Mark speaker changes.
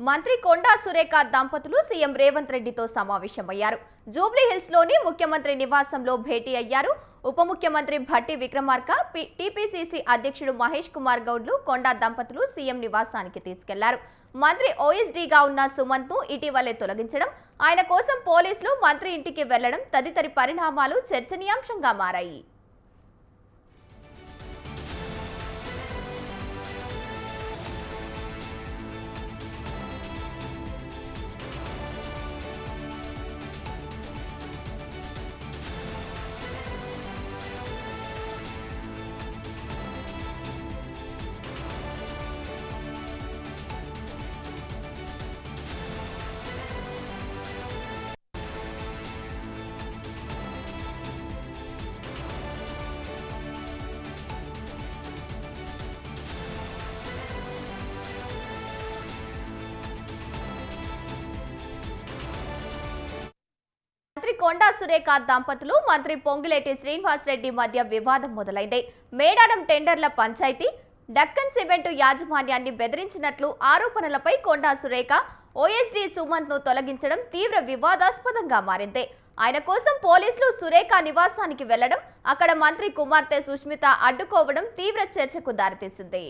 Speaker 1: మంత్రి కొండా సురేఖ దంపతులు సీఎం రేవంత్ రెడ్డితో సమావేశమయ్యారు. జూబ్లీ హిల్స్ లోని ముఖ్యమంత్రి నివాసంలో భేటీ అయ్యారు. ఉప ముఖ్యమంత్రి భట్టి విక్రమార్క, టీపీసీసీ అధ్యక్షుడు మహేష్ కుమార్ గౌడ్లు కొండా దంపతులు సీఎం నివాసానికి తీసుకెళ్లారు. మంత్రి ఓఎస్డీగా ఉన్న సుమంత్ ను ఇటీవలే తొలగించడం, ఆయన కోసం పోలీసులు మంత్రి ఇంటికి వెళ్లడం తదితర పరిణామాలు చర్చనీయాంశంగా మారాయి. మంత్రి కొండా సురేఖ దంపతులు మంత్రి పొంగులేటి శ్రీనివాస్ రెడ్డి మధ్య వివాదం మొదలైంది. మేడారం టెండర్ల పంచాయతీ, డక్కన్ సిమెంట్ యాజమాన్యాన్ని బెదిరించినట్లు ఆరోపణలపై కొండా సురేఖ ఓఎస్డీ సుమంత్ ను తొలగించడం తీవ్ర వివాదాస్పదంగా మారింది. ఆయన కోసం పోలీసులు సురేఖ నివాసానికి వెళ్లడం, అక్కడ మంత్రి కుమార్తె సుష్మిత అడ్డుకోవడం తీవ్ర చర్చకు దారితీసింది.